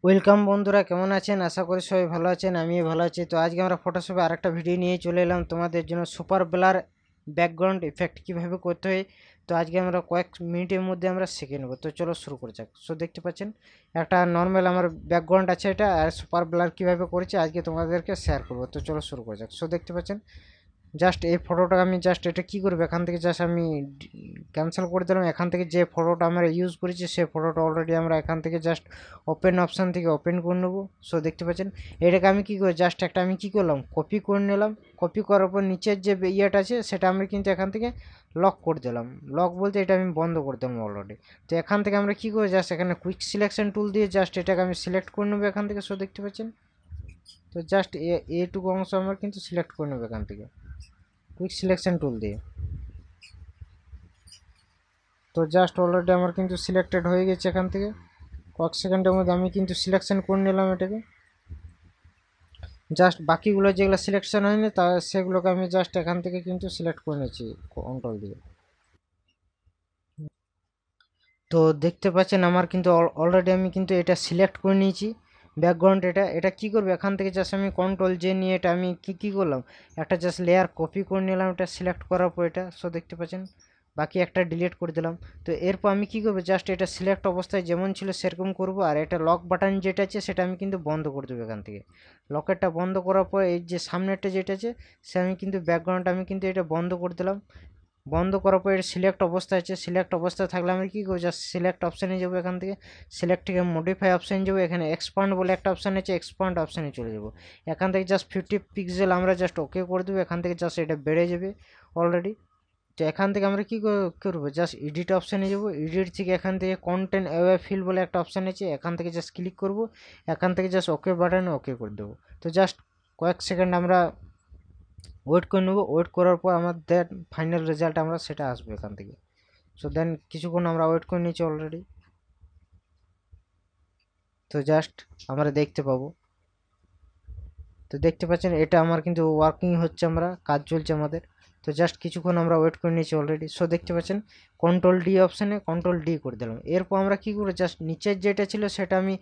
Welcome বন্ধুরা, কেমন আছেন? আশা করি সবাই ভালো আছেন। আমিও ভালো আছি। তো আজকে আমরা ফটোশপে আরেকটা ভিডিও নিয়ে চলে এলাম তোমাদের জন্য। সুপার ব্লার ব্যাকগ্রাউন্ড ইফেক্ট কিভাবে করতে হয়, তো আজকে আমরা কয়েক মিনিটের মধ্যে আমরা শিখে নেব। তো চলো শুরু করা যাক। সো দেখতে পাচ্ছেন একটা নর্মাল আমার ব্যাকগ্রাউন্ড আছে এটা, আর সুপার ব্লার কীভাবে করেছি আজকে তোমাদেরকে শেয়ার করবো। তো চলো শুরু করা যাক। সো দেখতে পাচ্ছেন জাস্ট এই ফটোটা আমি জাস্ট এটা কী করবো, এখান থেকে জাস্ট আমি ক্যান্সেল করে দিলাম। এখান থেকে যে ফটোটা আমরা ইউজ করেছি সেই ফটোটা অলরেডি আমরা এখান থেকে জাস্ট ওপেন অপশান থেকে ওপেন করে নেবো। সো দেখতে পাচ্ছেন এটাকে আমি কী করি, জাস্ট একটা আমি কী করলাম, কপি করে নিলাম। কপি করার পর নিচের যে ইয়েটা আছে সেটা আমি কিন্তু এখান থেকে লক করে দিলাম। লক বলতে এটা আমি বন্ধ করে দিলাম অলরেডি। তো এখান থেকে আমরা কী করি, জাস্ট এখানে কুইক সিলেকশন টুল দিয়ে জাস্ট এটাকে আমি সিলেক্ট করে নেবো এখান থেকে। সো দেখতে পাচ্ছেন তো জাস্ট এইটুকু অংশ আমরা কিন্তু সিলেক্ট করে নেবো এখান থেকে কুইক সিলেকশন টুল দিয়ে। তো জাস্ট অলরেডি আমার কিন্তু সিলেক্টেড হয়ে গেছে। এখান থেকে কয়েক সেকেন্ডের মধ্যে আমি কিন্তু সিলেকশন করে নিলাম এটাকে। জাস্ট বাকিগুলো যেগুলো সিলেকশন হয়নি তা সেগুলোকে আমি জাস্ট এখান থেকে কিন্তু সিলেক্ট করে নিয়েছি কন্ট্রোল দিয়ে। তো দেখতে পাচ্ছেন আমার কিন্তু অলরেডি আমি কিন্তু এটা সিলেক্ট করে নিয়েছি ব্যাকগ্রাউন্ড। এটা কি করবে, এখান থেকে জাস্ট আমি কন্ট্রোল যে নিয়ে এটা আমি কি করলাম, একটা জাস্ট লেয়ার কপি করে নিলাম এটা সিলেক্ট করার পর এটা। সো দেখতে পাচ্ছেন বাকি একটা ডিলিট করে দিলাম। তো এরপর আমি কি করবো, জাস্ট এটা সিলেক্ট অবস্থায় যেমন ছিল সেরকম করব। আর এটা লক বাটন যেটা আছে সেটা আমি কিন্তু বন্ধ করে দেবো এখান থেকে। লকেরটা বন্ধ করার পর এই যে সামনেরটা যেটা আছে সে আমি কিন্তু ব্যাকগ্রাউন্ড আমি কিন্তু এটা বন্ধ করে দিলাম। বন্ধ করার পর এটা সিলেক্ট অবস্থা আছে। সিলেক্ট অবস্থায় থাকলে আমি কী করবো, জাস্ট সিলেক্ট অপশানে যাবো। এখান থেকে সিলেক্ট থেকে মডিফাই অপশানে যাবো। এখানে এক্সপান্ড বলে একটা অপশান আছে, এক্সপান্ড অপশানে চলে যাবো। এখান থেকে জাস্ট 50 পিক্সেল আমরা জাস্ট ওকে করে দেবো। এখান থেকে জাস্ট এটা বেড়ে যাবে অলরেডি। তো এখান থেকে আমরা কী করবো, জাস্ট এডিট অপশানে যাবো। এডিট থেকে এখান থেকে কন্টেন্ট অ্যাওয়ে ফিল বলে একটা অপশান আছে, এখান থেকে জাস্ট ক্লিক করবো। এখান থেকে জাস্ট ওকে বাটনে ওকে করে দেবো। তো জাস্ট কয়েক সেকেন্ড আমরা ওয়েট করে নেবো। ওয়েট করার পর আমাদের ফাইনাল রেজাল্ট আমরা সেটা আসবে এখান থেকে। সো দেন কিছুক্ষণ আমরা ওয়েট করে নিয়েছি অলরেডি। তো জাস্ট আমরা দেখতে পাবো। তো দেখতে পাচ্ছেন এটা আমার কিন্তু ওয়ার্কিং হচ্ছে, আমরা কাজ চলছে আমাদের। তো জাস্ট কিছুক্ষণ আমরা ওয়েট করে নিয়েছি অলরেডি। সো দেখতে পাচ্ছেন কন্ট্রোল ডি অপশানে কন্ট্রোল ডি করে দিলাম। এরপর আমরা কী করবো, জাস্ট নিচের যেটা ছিল সেটা আমি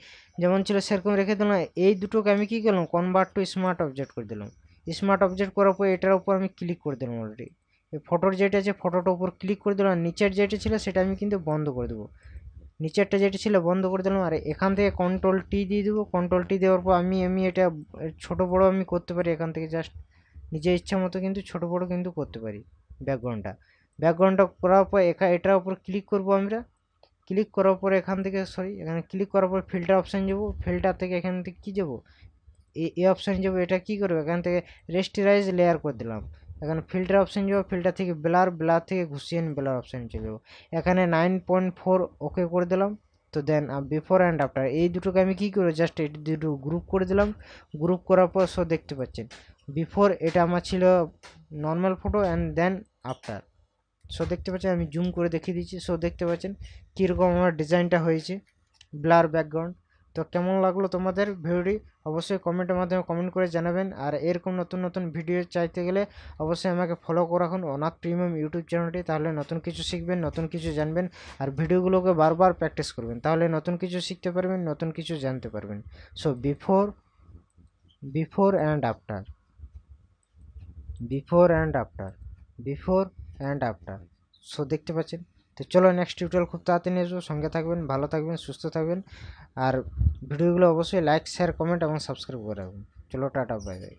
যেমন ছিল সেরকম রেখে দিলাম। এই দুটোকে আমি কী করলাম, কনভার্ট টু স্মার্ট অবজেক্ট করে দিলাম। স্মার্ট অবজেক্ট করার পর এটার উপর আমি ক্লিক করে দিলাম অলরেডি। এই ফটোর যেটা আছে ফটোটার উপর ক্লিক করে দিলাম। নিচের যেটা ছিল সেটা আমি কিন্তু বন্ধ করে দেবো। নিচেরটা যেটা ছিল বন্ধ করে দিলাম। আর এখান থেকে কন্ট্রোল টি দিয়ে দেবো। কন্ট্রোল টি দেওয়ার পর আমি এটা ছোটো বড়ো আমি করতে পারি এখান থেকে। জাস্ট নিজের ইচ্ছা মতো কিন্তু ছোটো বড়ো কিন্তু করতে পারি ব্যাকগ্রাউন্ডটা করার পর এটার উপর ক্লিক করব আমরা। ক্লিক করার পর এখান থেকে এখানে ক্লিক করার পর ফিল্টার অপশান যাবো। ফিল্টার থেকে এখান থেকে কী যাবো, এই অপশান যাবো। এটা কী করবো, এখান থেকে রেস্টেরাইজ লেয়ার করে দিলাম। এখানে ফিল্টার অপশান যাবো। ফিল্টার থেকে ব্লার থেকে ঘুষিয়ে ব্লার অপশান চলে যাবো। এখানে 9.4 ওকে করে দিলাম। তো দেন বিফোর অ্যান্ড আফটার এই দুটোকে আমি কী করবো, জাস্ট এই দুটো গ্রুপ করে দিলাম। গ্রুপ করার পর সো দেখতে পাচ্ছেন বিফোর এটা আমার ছিল normal photo and then after. So দেখতে পাচ্ছেন আমি জুম করে দেখিয়ে দিচ্ছি। সো দেখতে পাচ্ছেন কীরকম আমার ডিজাইনটা হয়েছে ব্লার ব্যাকগ্রাউন্ড। তো কেমন লাগলো তোমাদের ভিডিওটি অবশ্যই কমেন্টের মাধ্যমে কমেন্ট করে জানাবেন। আর এরকম নতুন নতুন ভিডিও চাইতে গেলে অবশ্যই আমাকে ফলো করে রাখুন অনাথ প্রিমিয়াম ইউটিউব চ্যানেলটি। তাহলে নতুন কিছু শিখবেন, নতুন কিছু জানবেন। আর ভিডিওগুলোকে বারবার প্র্যাকটিস করবেন, তাহলে নতুন কিছু শিখতে পারবেন, নতুন কিছু জানতে পারবেন। So before and after, before and after, before and after. So দেখতে পাচ্ছেন। তো চলো নেক্সট টিউটোরিয়াল খুব তাড়াতাড়ি নিয়ে আসবো। সঙ্গে থাকবেন, ভালো থাকবেন, সুস্থ থাকবেন। আর ভিডিওগুলো অবশ্যই লাইক, শেয়ার, কমেন্ট এবং সাবস্ক্রাইব করে রাখবেন। চলো টাটা, বাই বাই।